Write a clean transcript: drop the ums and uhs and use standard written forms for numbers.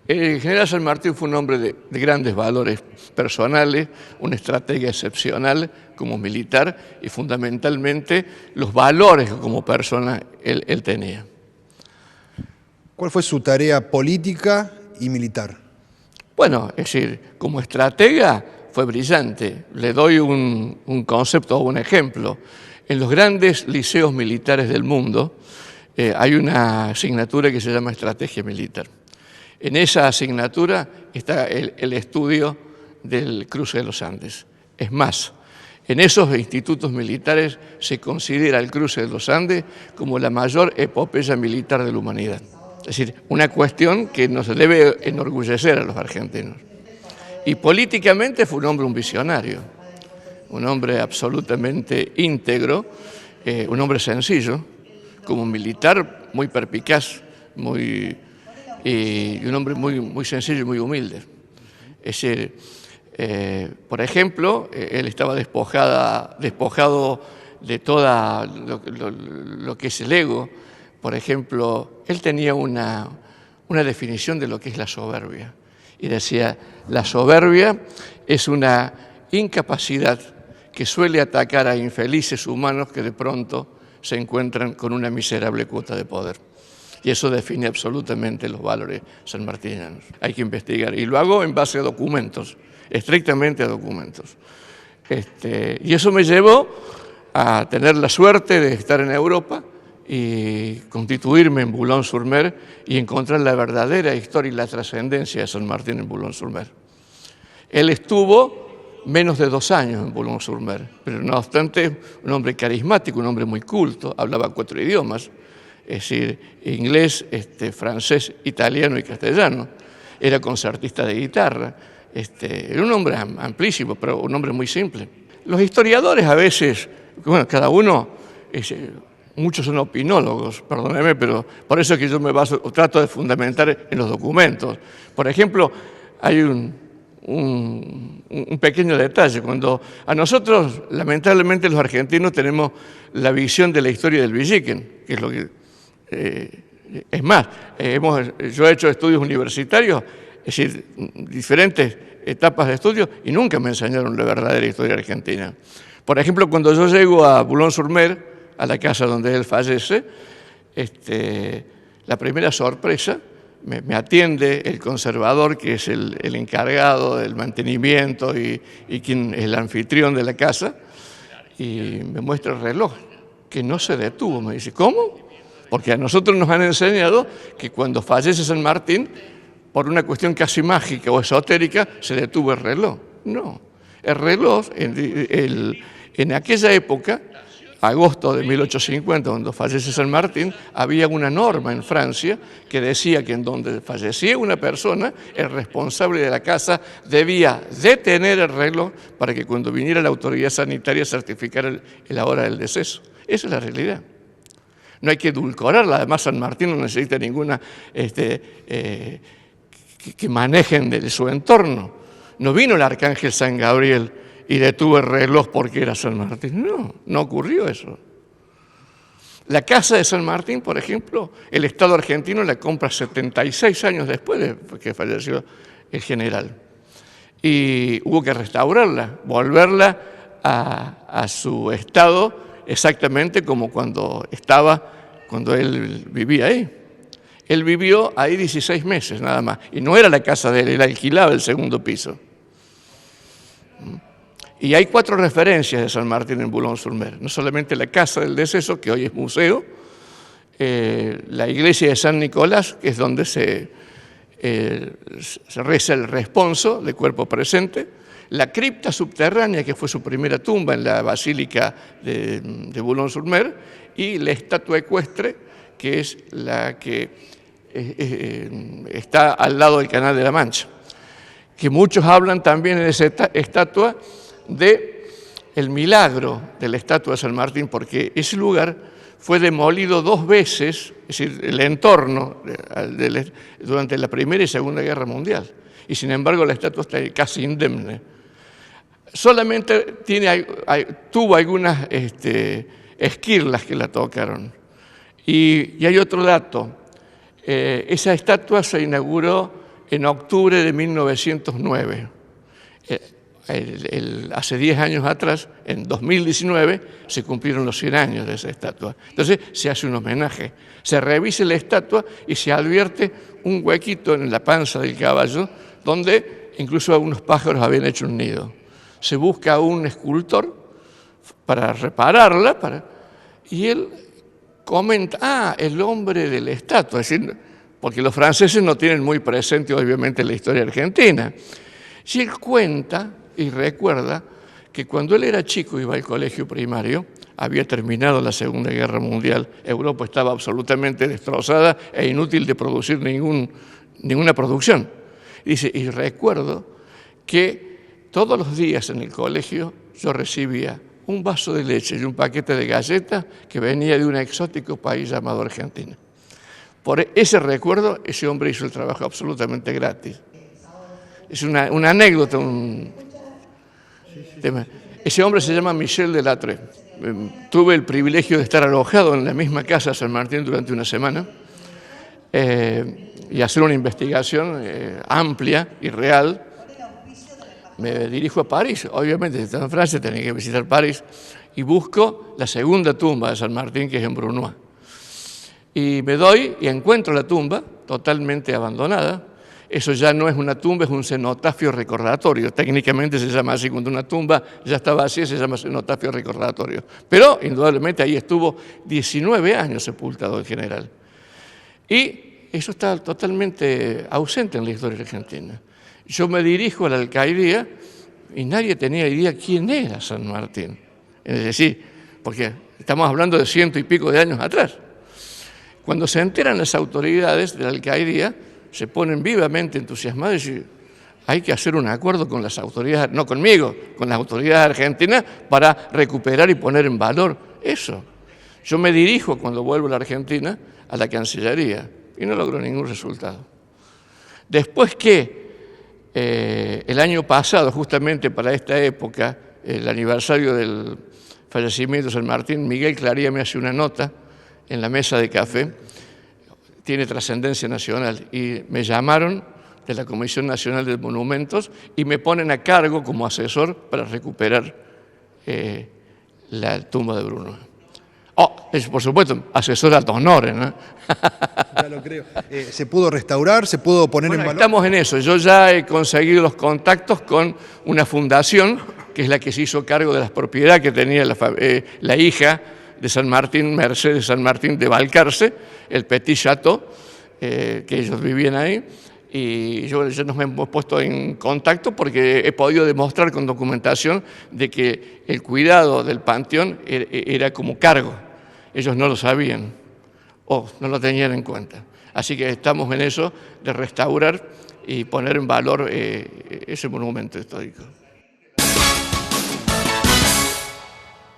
El general San Martín fue un hombre de grandes valores personales, una estratega excepcional como militar y fundamentalmente los valores que como persona él tenía. ¿Cuál fue su tarea política y militar? Bueno, es decir, como estratega fue brillante. Le doy un concepto o un ejemplo. En los grandes liceos militares del mundo hay una asignatura que se llama Estrategia Militar. En esa asignatura está el estudio del cruce de los Andes. Es más, en esos institutos militares se considera el cruce de los Andes como la mayor epopeya militar de la humanidad. Es decir, una cuestión que nos debe enorgullecer a los argentinos. Y políticamente fue un visionario, un hombre absolutamente íntegro, un hombre sencillo, como militar muy perspicaz, y un hombre muy sencillo y muy humilde. Es decir, por ejemplo, él estaba despojado de todo lo que es el ego. Por ejemplo, él tenía una definición de lo que es la soberbia. Y decía, la soberbia es una incapacidad que suele atacar a infelices humanos que de pronto se encuentran con una miserable cuota de poder. Y eso define absolutamente los valores sanmartinianos. Hay que investigar. Y lo hago en base a documentos, estrictamente a documentos. Y eso me llevó a tener la suerte de estar en Europa y constituirme en Boulogne-sur-Mer y encontrar la verdadera historia y la trascendencia de San Martín en Boulogne-sur-Mer. Él estuvo menos de 2 años en Boulogne-sur-Mer, pero no obstante un hombre carismático, un hombre muy culto, hablaba 4 idiomas, es decir, inglés, francés, italiano y castellano. Era concertista de guitarra. Era un hombre amplísimo, pero un hombre muy simple. Los historiadores a veces, bueno, cada uno, muchos son opinólogos, perdóneme, pero por eso es que yo me baso, trato de fundamentar en los documentos. Por ejemplo, hay un pequeño detalle. Cuando a nosotros, lamentablemente, los argentinos tenemos la visión de la historia del Villiquen, que es lo que... es más, yo he hecho estudios universitarios, es decir, diferentes etapas de estudio, y nunca me enseñaron la verdadera historia argentina. Por ejemplo, cuando yo llego a Boulogne-sur-Mer, a la casa donde él fallece, la primera sorpresa, me atiende el conservador, que es el encargado del mantenimiento y quien es el anfitrión de la casa, y me muestra el reloj, que no se detuvo. Me dice, ¿cómo? Porque a nosotros nos han enseñado que cuando fallece San Martín, por una cuestión casi mágica o esotérica, se detuvo el reloj. No, el reloj, en aquella época, agosto de 1850, cuando fallece San Martín, había una norma en Francia que decía que en donde fallecía una persona, el responsable de la casa debía detener el reloj para que cuando viniera la autoridad sanitaria certificara la hora del deceso. Esa es la realidad. No hay que edulcorarla, además San Martín no necesita ninguna que manejen de su entorno. No vino el arcángel San Gabriel y detuvo el reloj porque era San Martín. No ocurrió eso. La casa de San Martín, por ejemplo, el Estado argentino la compra 76 años después de que falleció el general. Y hubo que restaurarla, volverla a su estado exactamente como cuando él vivía ahí. Él vivió ahí 16 meses nada más. Y no era la casa de él alquilaba el segundo piso. Y hay 4 referencias de San Martín en Boulogne-sur-Mer. No solamente la casa del deceso, que hoy es museo, la iglesia de San Nicolás, que es donde se reza el responso de cuerpo presente, la cripta subterránea, que fue su primera tumba en la basílica de Boulogne-sur-Mer, y la estatua ecuestre, que es la que está al lado del Canal de la Mancha. Que muchos hablan también en esa estatua de el milagro de la estatua de San Martín, porque ese lugar fue demolido 2 veces, es decir, el entorno durante la Primera y Segunda Guerra Mundial. Y sin embargo la estatua está casi indemne. Solamente tuvo algunas esquirlas que la tocaron. Y hay otro dato. Esa estatua se inauguró en octubre de 1909. Hace 10 años atrás, en 2019, se cumplieron los 100 años de esa estatua. Entonces se hace un homenaje, se revisa la estatua y se advierte un huequito en la panza del caballo donde incluso algunos pájaros habían hecho un nido. Se busca un escultor para repararla y él comenta, el hombre de la estatua, es decir, porque los franceses no tienen muy presente obviamente la historia argentina. Y él cuenta y recuerda que cuando él era chico, iba al colegio primario, había terminado la Segunda Guerra Mundial, Europa estaba absolutamente destrozada e inútil de producir ninguna producción. Dice, y recuerdo que todos los días en el colegio yo recibía un vaso de leche y un paquete de galletas que venía de un exótico país llamado Argentina. Por ese recuerdo, ese hombre hizo el trabajo absolutamente gratis. Es una anécdota, tema. Ese hombre se llama Michel Delattre. Tuve el privilegio de estar alojado en la misma casa de San Martín durante una semana y hacer una investigación amplia y real. Me dirijo a París, obviamente, si estaba en Francia tenía que visitar París, y busco la segunda tumba de San Martín, que es en Brunoy. Y me doy y encuentro la tumba totalmente abandonada. Eso ya no es una tumba, es un cenotafio recordatorio. Técnicamente se llama así, cuando una tumba ya está vacía se llama cenotafio recordatorio. Pero indudablemente ahí estuvo 19 años sepultado el general. Y eso está totalmente ausente en la historia argentina. Yo me dirijo a la alcaldía y nadie tenía idea quién era San Martín. Es decir, porque estamos hablando de 100 y pico de años atrás. Cuando se enteran las autoridades de la alcaldía, se ponen vivamente entusiasmados y hay que hacer un acuerdo con las autoridades, no conmigo, con las autoridades argentinas para recuperar y poner en valor eso. Yo me dirijo cuando vuelvo a la Argentina a la Cancillería y no logro ningún resultado. Después que el año pasado, justamente para esta época, el aniversario del fallecimiento de San Martín, Miguel Claría me hace una nota en la mesa de café, tiene trascendencia nacional, y me llamaron de la Comisión Nacional de Monumentos y me ponen a cargo como asesor para recuperar la tumba de Brunoy. Es por supuesto, asesor ad honorem, ¿no? Ya lo creo. ¿Se pudo restaurar? ¿Se pudo poner en valor? Estamos en eso. Yo ya he conseguido los contactos con una fundación que es la que se hizo cargo de las propiedades que tenía la hija de San Martín, Mercedes San Martín de Balcarce, el Petit Chateau, que ellos vivían ahí. Y yo ya nos hemos puesto en contacto porque he podido demostrar con documentación de que el cuidado del panteón era como cargo. Ellos no lo sabían o no lo tenían en cuenta. Así que estamos en eso de restaurar y poner en valor ese monumento histórico.